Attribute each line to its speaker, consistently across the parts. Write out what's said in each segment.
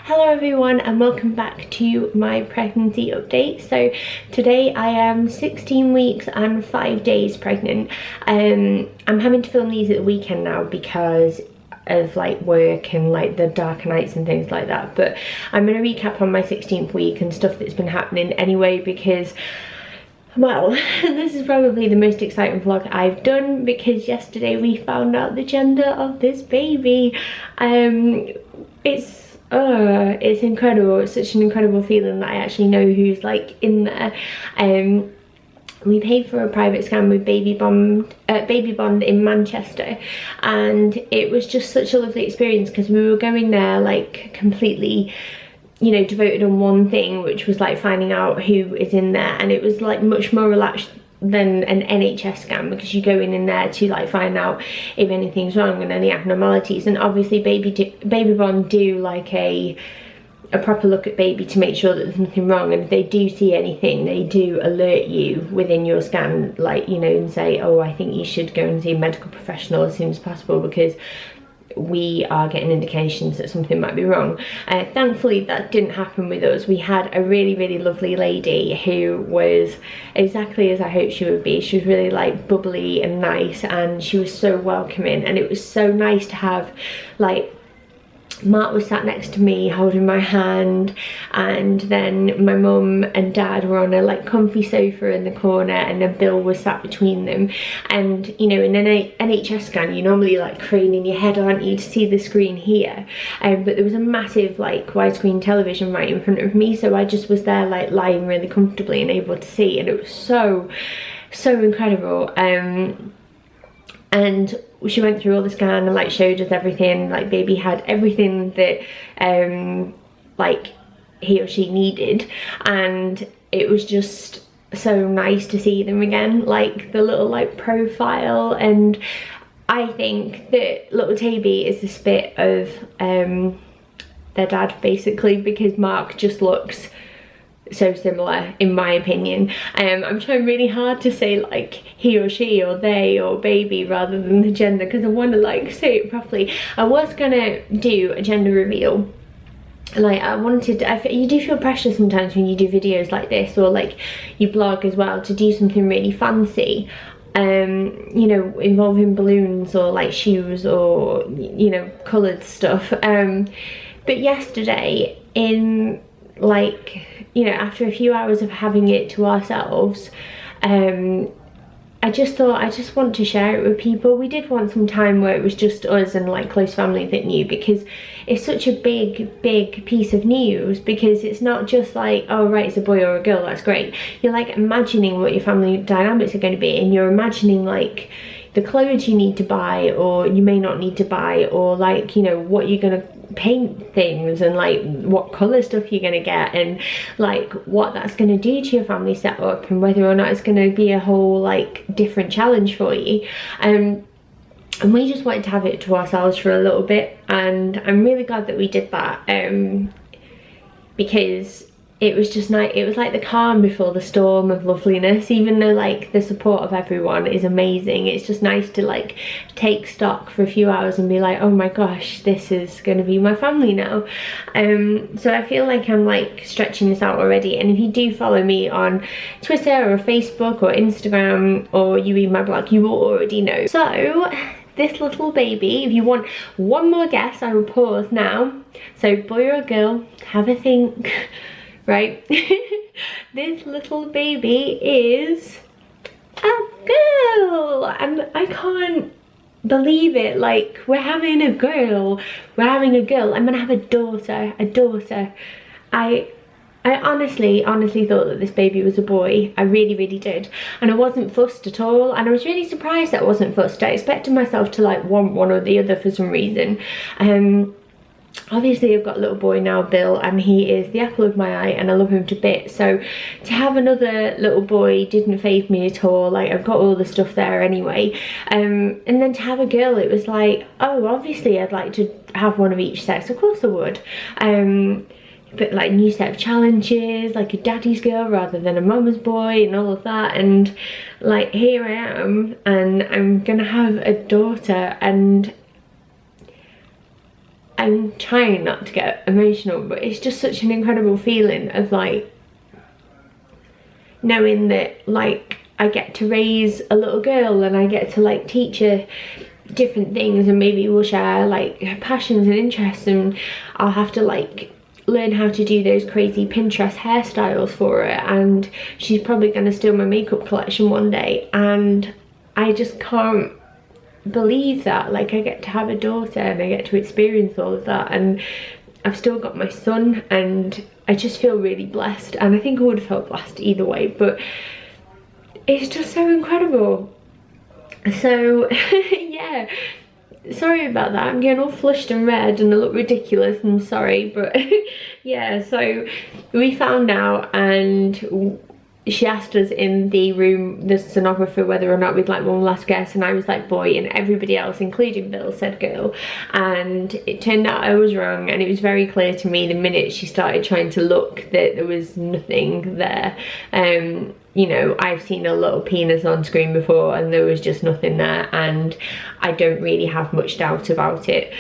Speaker 1: Hello everyone and welcome back to my pregnancy update. So today I am 16 weeks and 5 days pregnant. I'm having to film these at the weekend now because of like work and like the darker nights and things like that, but I'm going to recap on my 16th week and stuff that's been happening anyway, because well, this is probably the most exciting vlog I've done, because yesterday we found out the gender of this baby. It's incredible. It's such an incredible feeling that I actually know who's like in there. We paid for a private scan with Baby Bond in Manchester, and it was just such a lovely experience because we were going there like completely, you know, devoted on one thing, which was like finding out who is in there, and it was like much more relaxed than an NHS scan, because you go in there to like find out if anything's wrong and any abnormalities. And obviously Baby Bond do like a proper look at baby to make sure that there's nothing wrong, and if they do see anything they do alert you within your scan, like, you know, and say, oh, I think you should go and see a medical professional as soon as possible because we are getting indications that something might be wrong. Thankfully that didn't happen with us. We had a really lovely lady who was exactly as I hoped she would be. She was really like bubbly and nice, and she was so welcoming, and it was so nice to have like Mark was sat next to me holding my hand, and then my mum and dad were on a like comfy sofa in the corner, and then Bill was sat between them. And you know, in an NHS scan you normally like craning your head, aren't you, to see the screen here, but there was a massive like widescreen television right in front of me, so I just was there like lying really comfortably and able to see, and it was so incredible. And she went through all the scan and like showed us everything. Like baby had everything that like he or she needed, and it was just so nice to see them again, like the little like profile. And I think that little Toby is the spit of their dad basically, because Mark just looks so similar in my opinion. I'm trying really hard to say like he or she or they or baby rather than the gender, because I want to like say it properly. I was gonna do a gender reveal, like I wanted to, you do feel pressure sometimes when you do videos like this, or like you blog as well, to do something really fancy, you know, involving balloons or like shoes or, you know, coloured stuff. But yesterday, in like, you know, after a few hours of having it to ourselves, I just thought I just want to share it with people. We did want some time where it was just us and like close family that knew, because it's such a big piece of news, because it's not just like, oh right, it's a boy or a girl, that's great. You're like imagining what your family dynamics are going to be, and you're imagining like the clothes you need to buy or you may not need to buy, or like, you know, what you're gonna paint things, and like what colour stuff you're gonna get, and like what that's gonna do to your family setup, and whether or not it's gonna be a whole like different challenge for you. And we just wanted to have it to ourselves for a little bit, and I'm really glad that we did that, because it was just nice. It was like the calm before the storm of loveliness. Even though like the support of everyone is amazing, it's just nice to like take stock for a few hours and be like, oh my gosh, this is going to be my family now. So I feel like I'm like stretching this out already, and if you do follow me on Twitter or Facebook or Instagram, or you read my blog, you will already know. So this little baby, if you want one more guess, I will pause now. So boy or girl, have a think. Right, this little baby is a girl, and I can't believe it. Like, we're having a girl. I'm gonna have a daughter. I honestly thought that this baby was a boy. I really did, and I wasn't fussed at all, and I was really surprised that I wasn't fussed. I expected myself to like want one or the other for some reason. Obviously I've got a little boy now, Bill, and he is the apple of my eye, and I love him to bits. So to have another little boy didn't faze me at all. Like, I've got all the stuff there anyway. And then to have a girl, it was like, oh, obviously I'd like to have one of each sex. Of course I would. But like new set of challenges, like a daddy's girl rather than a mama's boy, and all of that. And like here I am, and I'm gonna have a daughter, and I'm trying not to get emotional, but it's just such an incredible feeling of like knowing that like I get to raise a little girl and I get to like teach her different things, and maybe we'll share like her passions and interests, and I'll have to like learn how to do those crazy Pinterest hairstyles for her, and she's probably going to steal my makeup collection one day, and I just can't believe that like I get to have a daughter and I get to experience all of that, and I've still got my son, and I just feel really blessed, and I think I would have felt blessed either way, but it's just so incredible. So yeah, sorry about that, I'm getting all flushed and red and I look ridiculous, I'm sorry, but yeah, so we found out, and she asked us in the room, the sonographer, whether or not we'd like one last guess, and I was like boy, and everybody else, including Bill, said girl, and it turned out I was wrong, and it was very clear to me the minute she started trying to look that there was nothing there. You know, I've seen a little penis on screen before and there was just nothing there, and I don't really have much doubt about it.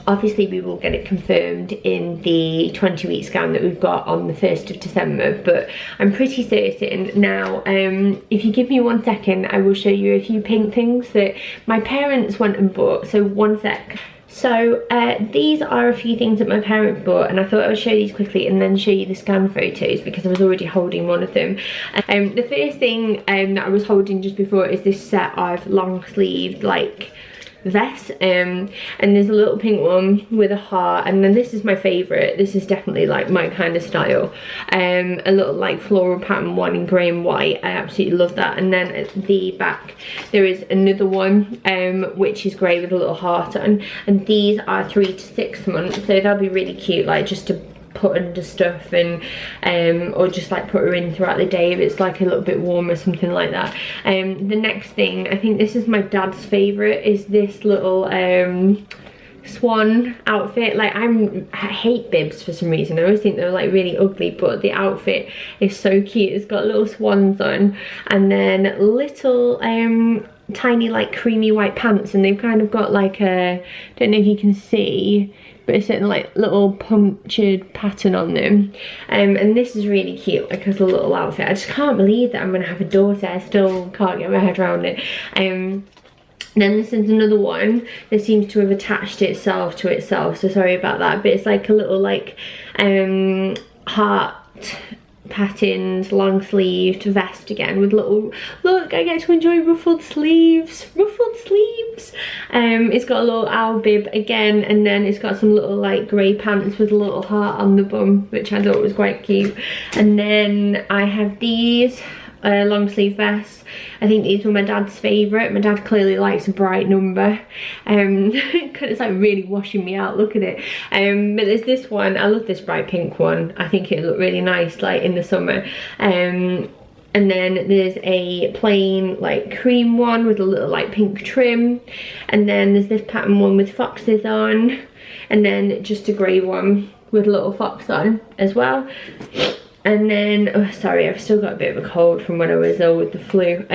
Speaker 1: Obviously we will get it confirmed in the 20-week scan that we've got on the 1st of December, but I'm pretty certain now. If you give me 1 second, I will show you a few pink things that my parents went and bought, so 1 sec. So these are a few things that my parents bought, and I thought I would show these quickly and then show you the scan photos because I was already holding one of them. The first thing that I was holding just before is this set of long sleeved like vest, and there's a little pink one with a heart, and then this is my favorite. This is definitely like my kind of style. A little like floral pattern one in grey and white. I absolutely love that. And then at the back there is another one which is grey with a little heart on, and these are 3 to 6 months, so they'll be really cute, like just to put under stuff, and or just like put her in throughout the day if it's like a little bit warm or something like that. The next thing, I think this is my dad's favorite, is this little Swan outfit. Like I hate bibs for some reason. I always think they're like really ugly, but the outfit is so cute. It's got little swans on, and then little tiny like creamy white pants, and they've kind of got like a, don't know if you can see, but it's certain like little punctured pattern on them, and this is really cute, like as a little outfit. I just can't believe that I'm gonna have a daughter. I still can't get my head around it. Then this is another one that seems to have attached itself to itself, so sorry about that, but it's like a little like heart patterns, long sleeved vest again with little, look, I get to enjoy ruffled sleeves. It's got a little owl bib again, and then it's got some little like grey pants with a little heart on the bum, which I thought was quite cute. And then I have these long sleeve vests. I think these were my dad's favourite. My dad clearly likes a bright number, it's like really washing me out, look at it. But there's this one, I love this bright pink one. I think it looked really nice like in the summer. And then there's a plain like cream one with a little like pink trim, and then there's this pattern one with foxes on, and then just a grey one with a little fox on as well. And then, oh sorry, I've still got a bit of a cold from when I was ill with the flu.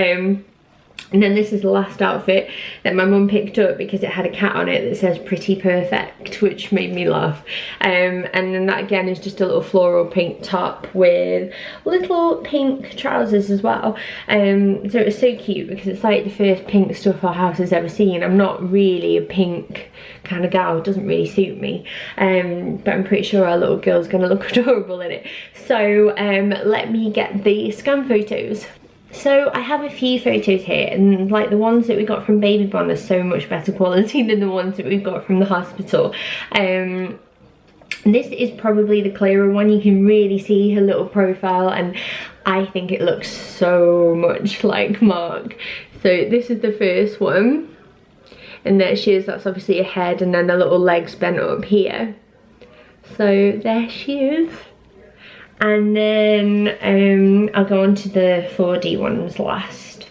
Speaker 1: And then this is the last outfit that my mum picked up because it had a cat on it that says pretty perfect, which made me laugh. And then that again is just a little floral pink top with little pink trousers as well. So it's so cute because it's like the first pink stuff our house has ever seen. I'm not really a pink kind of gal, it doesn't really suit me, but I'm pretty sure our little girl's gonna look adorable in it. So let me get the scan photos. So I have a few photos here, and like the ones that we got from Baby Bon are so much better quality than the ones that we've got from the hospital. This is probably the clearer one. You can really see her little profile, and I think it looks so much like Mark. So this is the first one, and there she is. That's obviously a head, and then the little legs bent up here. So there she is. And then I'll go on to the 4D ones last.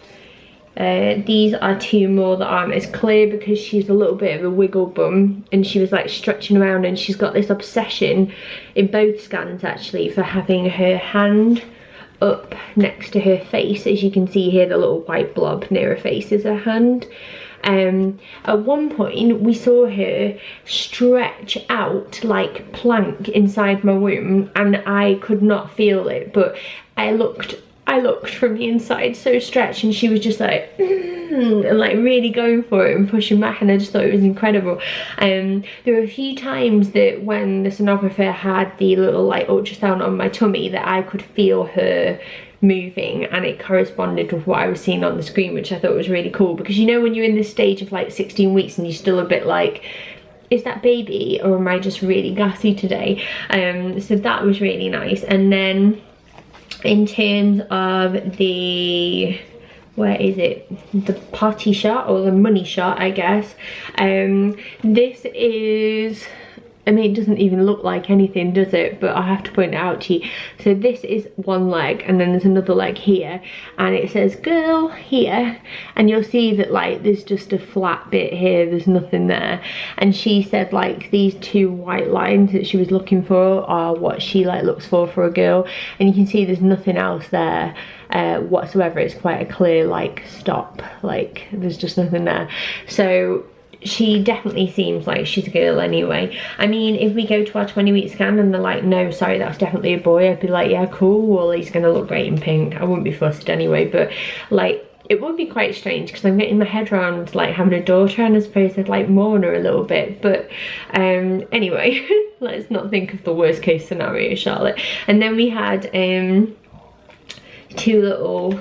Speaker 1: These are two more that aren't as clear because she's a little bit of a wiggle bum, and she was like stretching around, and she's got this obsession in both scans actually for having her hand up next to her face. As you can see here, the little white blob near her face is her hand. At one point we saw her stretch out like plank inside my womb, and I could not feel it, but I looked from the inside so stretched, and she was just like and like really going for it and pushing back, and I just thought it was incredible. There were a few times that when the sonographer had the little like ultrasound on my tummy that I could feel her moving, and it corresponded with what I was seeing on the screen, which I thought was really cool, because you know when you're in this stage of like 16 weeks and you're still a bit like, is that baby or am I just really gassy today? So that was really nice. And then in terms of the, where is it, the potty shot or the money shot, I guess, this is, I mean, it doesn't even look like anything, does it? But I have to point it out to you. So this is one leg, and then there's another leg here, and it says girl here, and you'll see that like there's just a flat bit here, there's nothing there. And she said like these two white lines that she was looking for are what she like looks for a girl, and you can see there's nothing else there whatsoever. It's quite a clear like stop, like there's just nothing there. So she definitely seems like she's a girl anyway. I mean, if we go to our 20-week scan and they're like, no, sorry, that's definitely a boy, I'd be like, yeah, cool, well, he's gonna look great in pink. I wouldn't be fussed anyway, but like, it would be quite strange because I'm getting my head around like having a daughter, and I suppose I'd like mourn her a little bit, but anyway, let's not think of the worst case scenario, Charlotte. And then we had two little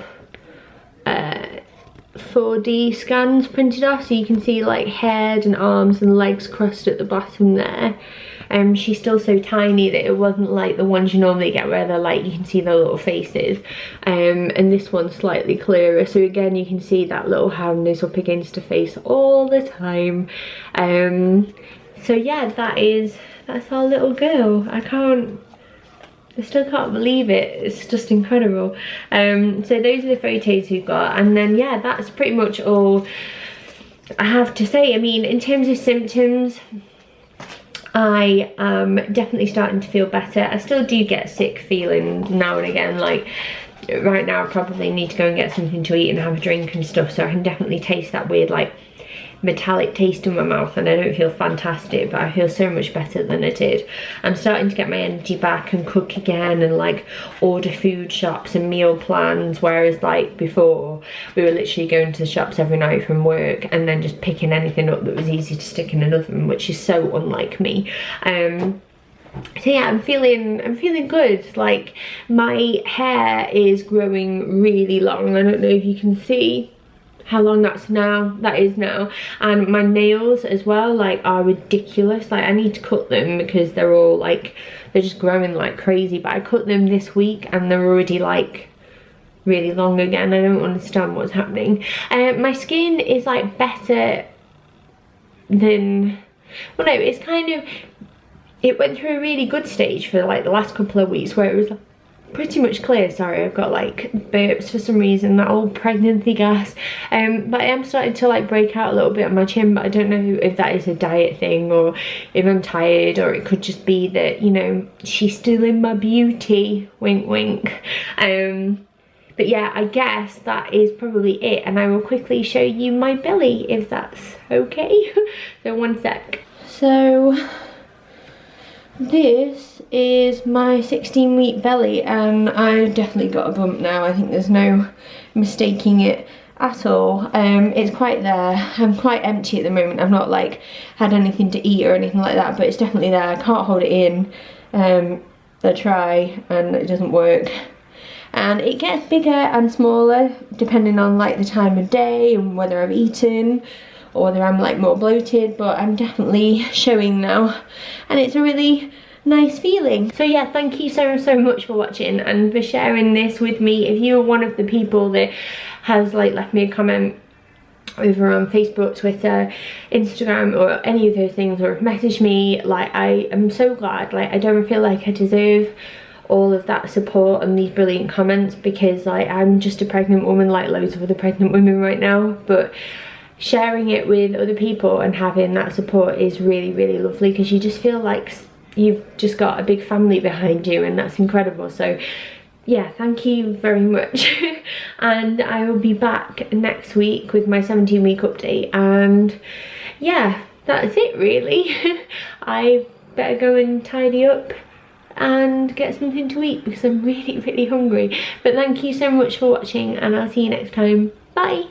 Speaker 1: 4D scans printed off, so you can see like head and arms and legs crossed at the bottom there. She's still so tiny that it wasn't like the ones you normally get where they're like, you can see their little faces, and this one's slightly clearer, so again you can see that little hand is up against her face all the time. So yeah, that's our little girl. I still can't believe it, it's just incredible. So those are the photos we've got, and then yeah, that's pretty much all I have to say. I mean, in terms of symptoms, I am definitely starting to feel better. I still do get sick feeling now and again, like right now I probably need to go and get something to eat and have a drink and stuff, so I can definitely taste that weird like metallic taste in my mouth, and I don't feel fantastic, but I feel so much better than I did. I'm starting to get my energy back and cook again and like order food shops and meal plans, whereas like before we were literally going to the shops every night from work and then just picking anything up that was easy to stick in an oven, which is so unlike me. So yeah, I'm feeling good. Like my hair is growing really long. I don't know if you can see how long that is now, and my nails as well like are ridiculous. Like I need to cut them because they're all like, they're just growing like crazy, but I cut them this week and they're already like really long again. I don't understand what's happening. My skin is like better than, well no, it's kind of, it went through a really good stage for like the last couple of weeks where it was like pretty much clear. Sorry, I've got like burps for some reason, that old pregnancy gas. But I am starting to like break out a little bit on my chin, but I don't know if that is a diet thing or if I'm tired, or it could just be that, you know, she's still in my beauty, wink wink. But yeah, I guess that is probably it, and I will quickly show you my belly if that's okay. So one sec. So this is my 16-week belly, and I've definitely got a bump now. I think there's no mistaking it at all. It's quite there. I'm quite empty at the moment. I've not like had anything to eat or anything like that, but it's definitely there. I can't hold it in. I try and it doesn't work. And it gets bigger and smaller depending on like the time of day and whether I've eaten or whether I'm like more bloated, but I'm definitely showing now, and it's a really nice feeling. So yeah, thank you so much for watching and for sharing this with me. If you are one of the people that has like left me a comment over on Facebook, Twitter, Instagram, or any of those things, or have messaged me, like I am so glad. Like I don't feel like I deserve all of that support and these brilliant comments, because like I'm just a pregnant woman like loads of other pregnant women right now, but sharing it with other people and having that support is really lovely, because you just feel like you've just got a big family behind you, and that's incredible. So yeah, thank you very much. and I will be back next week with my 17-week update. And yeah, that's it really. I better go and tidy up and get something to eat because I'm really hungry. But thank you so much for watching, and I'll see you next time. Bye.